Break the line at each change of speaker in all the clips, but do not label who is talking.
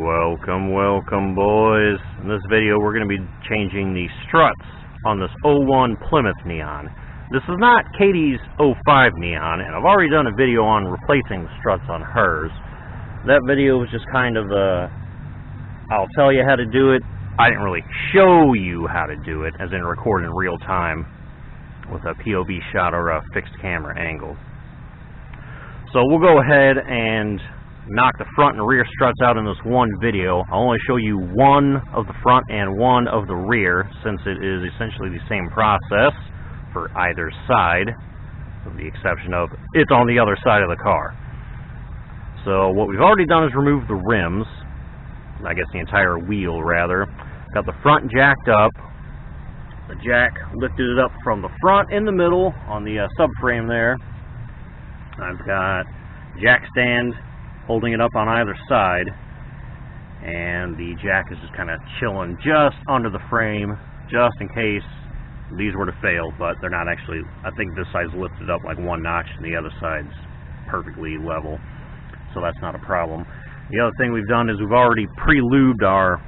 Welcome boys. In this video we're going to be changing the struts on this 01 Plymouth Neon. This is not Katie's 05 Neon, and I've already done a video on replacing the struts on hers. That video was just kind of I'll tell you how to do it. I didn't really show you how to do it, as in record in real time with a POV shot or a fixed camera angle. So we'll go ahead and knock the front and rear struts out in this one video. I'll only show you one of the front and one of the rear, since it is essentially the same process for either side, with the exception of it's on the other side of the car. So what we've already done is remove the rims, I guess the entire wheel rather. Got the front jacked up. The jack lifted it up from the front in the middle on the subframe there. I've got jack stand holding it up on either side, and the jack is just kind of chilling just under the frame, just in case these were to fail, but they're not actually. I think this side's lifted up like one notch and the other side's perfectly level, so that's not a problem. The other thing we've done is we've already pre-lubed our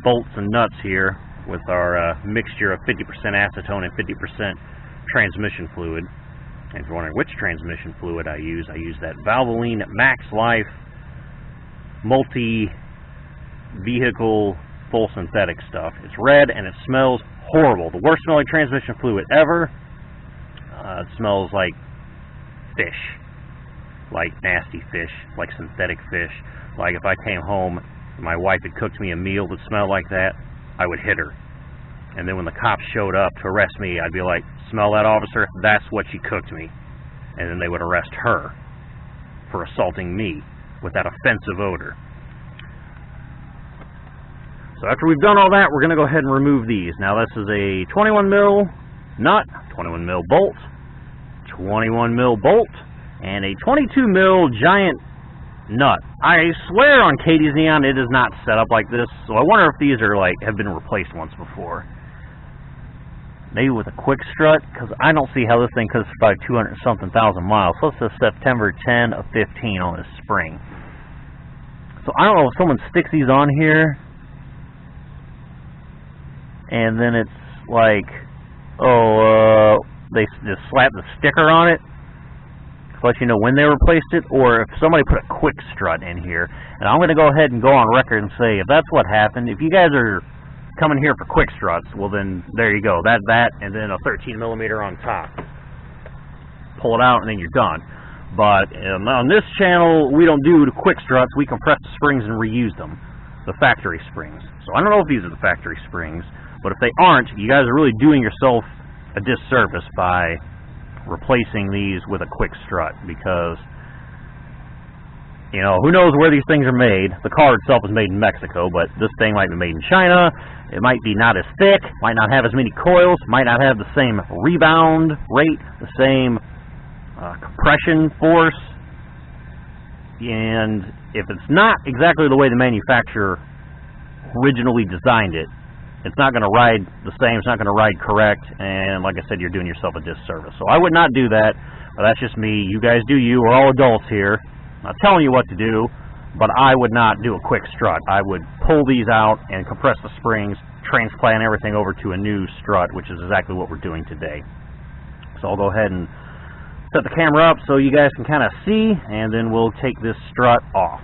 bolts and nuts here with our mixture of 50% acetone and 50% transmission fluid. And if you're wondering which transmission fluid I use that Valvoline Max Life multi-vehicle full synthetic stuff. It's red and it smells horrible. The worst smelling transmission fluid ever. It smells like fish. Like nasty fish. Like synthetic fish. Like if I came home and my wife had cooked me a meal that smelled like that, I would hit her. And then when the cops showed up to arrest me, I'd be like, smell that, officer? That's what she cooked me. And then they would arrest her for assaulting me with that offensive odor. So after we've done all that, we're going to go ahead and remove these. Now this is a 21 mil nut, 21 mil bolt, 21 mil bolt, and a 22 mil giant nut. I swear on Katie's Neon it is not set up like this, so I wonder if these are have been replaced once before. Maybe with a quick strut, because I don't see how this thing could survive 200-something thousand miles. So it's September 10 of 15 on this spring. So I don't know if someone sticks these on here, and then it's like, they just slap the sticker on it to let you know when they replaced it, or if somebody put a quick strut in here. And I'm going to go ahead and go on record and say, if that's what happened, if you guys are coming here for quick struts, well then there you go, that and then a 13mm on top. Pull it out and then you're done. But on this channel we don't do the quick struts. We compress the springs and reuse them, the factory springs. So I don't know if these are the factory springs, but if they aren't, you guys are really doing yourself a disservice by replacing these with a quick strut, because you know, who knows where these things are made. The car itself is made in Mexico, but this thing might be made in China. It might be not as thick, might not have as many coils, might not have the same rebound rate, the same compression force. And if it's not exactly the way the manufacturer originally designed it, it's not going to ride the same, it's not going to ride correct, and like I said, you're doing yourself a disservice. So I would not do that, but that's just me. You guys do you. We're all adults here. I'm not telling you what to do, but I would not do a quick strut. I would pull these out and compress the springs, transplant everything over to a new strut, which is exactly what we're doing today. So I'll go ahead and set the camera up so you guys can kind of see, and then we'll take this strut off.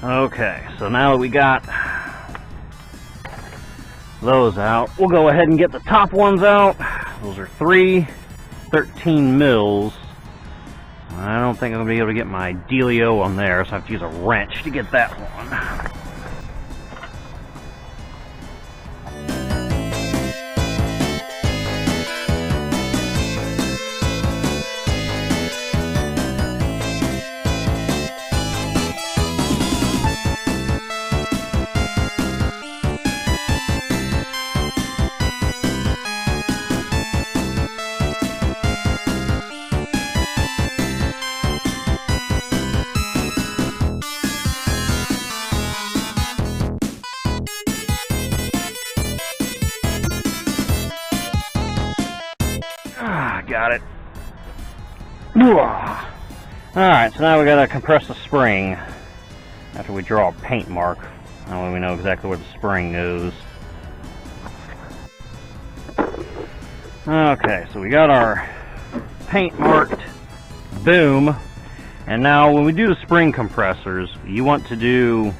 Okay, so now that we got those out, we'll go ahead and get the top ones out. Those are 3 13 mils. I don't think I'm going to be able to get my dealio on there, so I have to use a wrench to get that one. Got it. Alright, so now we gotta compress the spring after we draw a paint mark. That way we know exactly where the spring goes. Okay, so we got our paint marked. Boom. And now when we do the spring compressors, you want to do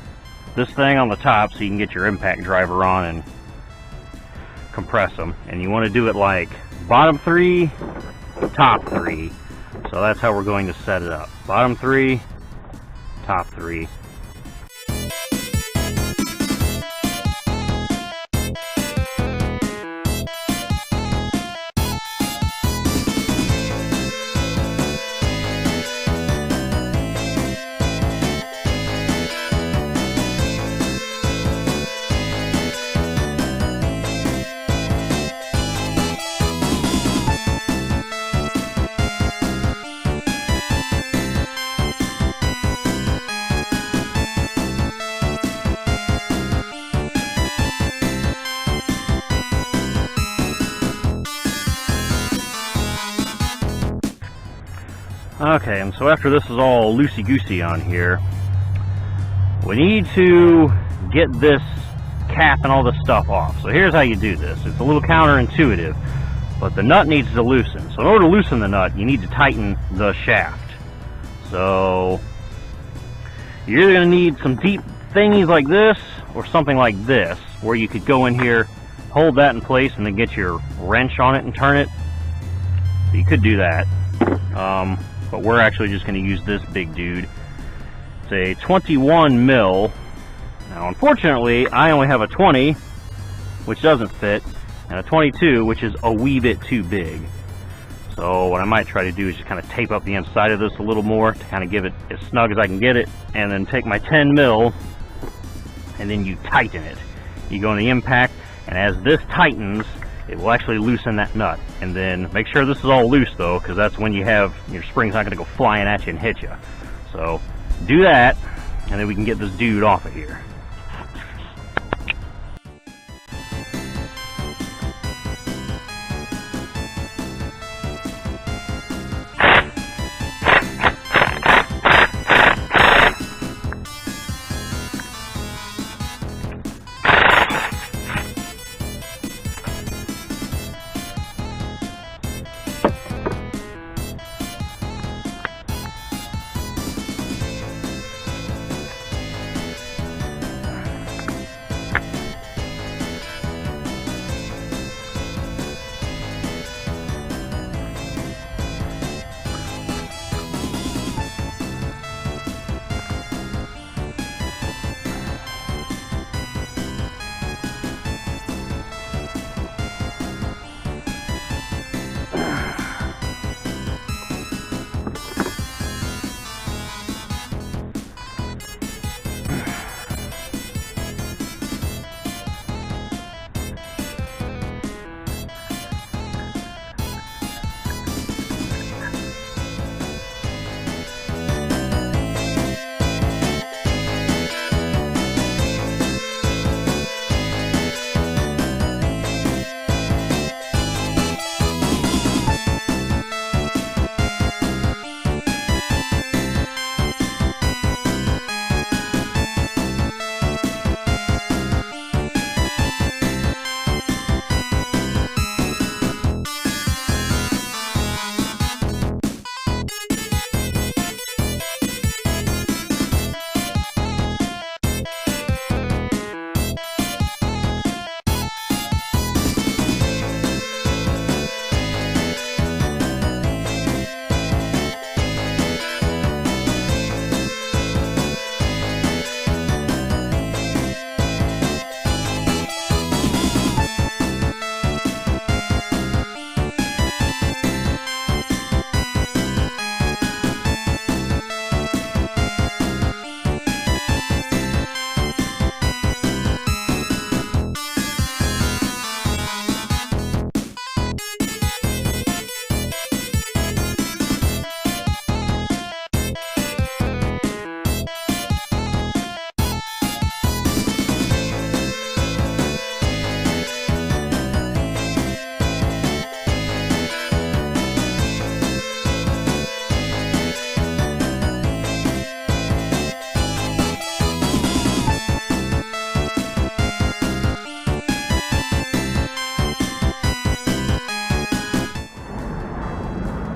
this thing on the top so you can get your impact driver on and compress them. And you want to do it like bottom 3, top 3. So that's how we're going to set it up. Bottom 3, top 3. Okay, and so after this is all loosey-goosey on here, we need to get this cap and all this stuff off. So here's how you do this. It's a little counterintuitive, but the nut needs to loosen. So in order to loosen the nut, you need to tighten the shaft. So you're either going to need some deep thingies like this or something like this, where you could go in here, hold that in place, and then get your wrench on it and turn it. So you could do that. But we're actually just going to use this big dude. It's a 21 mil. Now, unfortunately, I only have a 20, which doesn't fit, and a 22, which is a wee bit too big. So what I might try to do is just kind of tape up the inside of this a little more to kind of give it as snug as I can get it, and then take my 10 mil, and then you tighten it. You go in the impact, and as this tightens, it will actually loosen that nut. And then make sure this is all loose though, because that's when you have your spring's not going to go flying at you and hit you. So do that, and then we can get this dude off of here.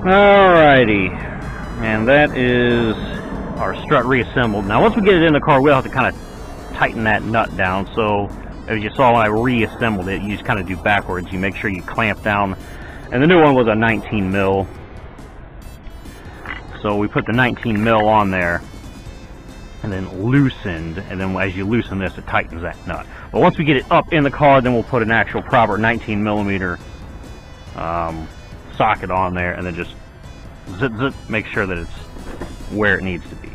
Alrighty, and that is our strut reassembled. Now once we get it in the car, we'll have to kind of tighten that nut down. So as you saw when I reassembled it, you just kind of do backwards. You make sure you clamp down, and the new one was a 19 mil. So we put the 19 mil on there and then loosened, and then as you loosen this, it tightens that nut. But once we get it up in the car, then we'll put an actual proper 19 millimeter socket on there, and then just zip, make sure that it's where it needs to be.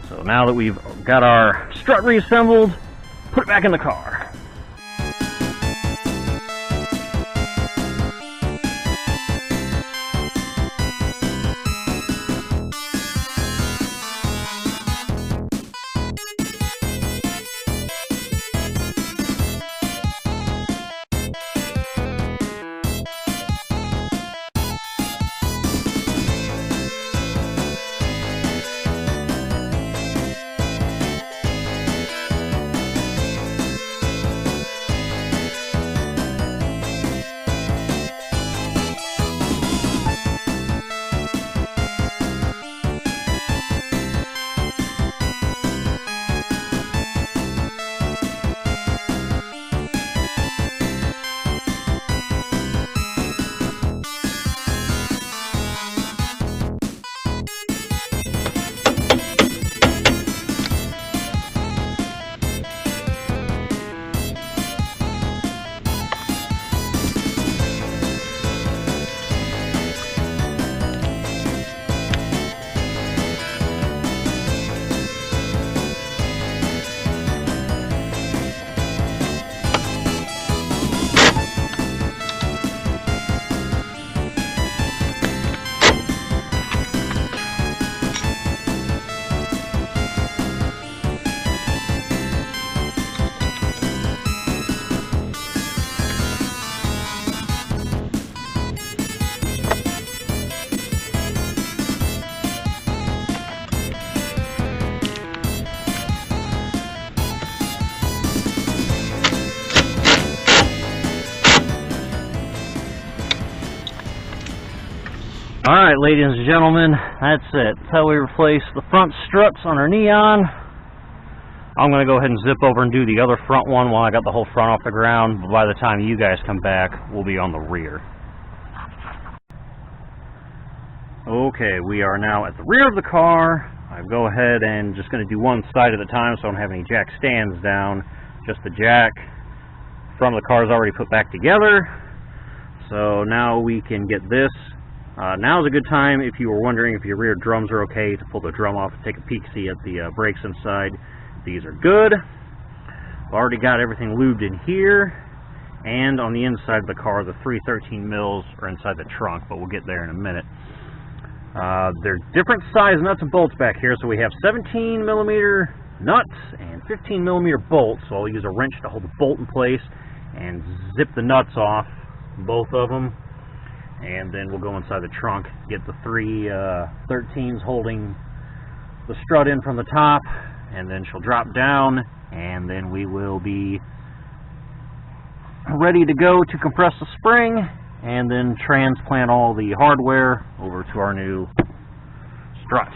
So now that we've got our strut reassembled, put it back in the car. Alright, ladies and gentlemen, that's it. That's how we replace the front struts on our Neon. I'm going to go ahead and zip over and do the other front one while I got the whole front off the ground. But by the time you guys come back, we'll be on the rear. Okay, we are now at the rear of the car. I go ahead and just going to do one side at a time so I don't have any jack stands down. Just the jack from the car is already put back together. So now we can get this. Now is a good time, if you were wondering if your rear drums are okay, to pull the drum off and take a peek-see at the brakes inside. These are good. I've already got everything lubed in here, and on the inside of the car, the 313 mils are inside the trunk, but we'll get there in a minute. They're different size nuts and bolts back here, so we have 17 millimeter nuts and 15 millimeter bolts, so I'll use a wrench to hold the bolt in place and zip the nuts off, both of them. And then we'll go inside the trunk, get the 313s holding the strut in from the top, and then she'll drop down, and then we will be ready to go to compress the spring, and then transplant all the hardware over to our new strut.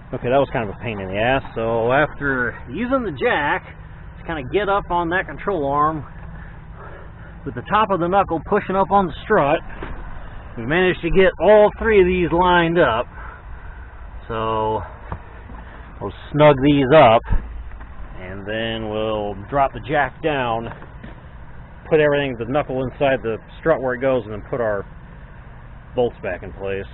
Okay, that was kind of a pain in the ass. So after using the jack to kind of get up on that control arm with the top of the knuckle pushing up on the strut, we managed to get all three of these lined up. So we'll snug these up and then we'll drop the jack down, put everything, the knuckle inside the strut where it goes, and then put our bolts back in place.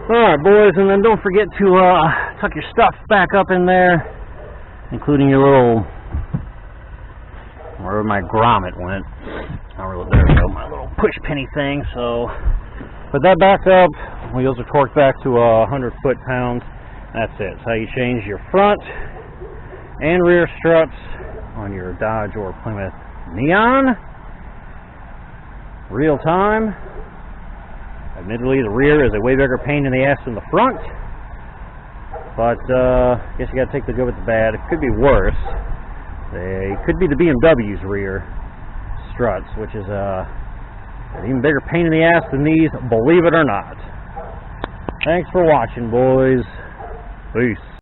Alright, boys, and then don't forget to tuck your stuff back up in there, including your little, wherever my grommet went. There we go, my little push penny thing. So put that back up. Wheels are torqued back to 100 foot-pounds. That's it. That's how you change your front and rear struts on your Dodge or Plymouth Neon. Real time. Admittedly, the rear is a way bigger pain in the ass than the front, but I guess you got to take the good with the bad. It could be worse. They could be the BMW's rear struts, which is an even bigger pain in the ass than these, believe it or not. Thanks for watching, boys. Peace.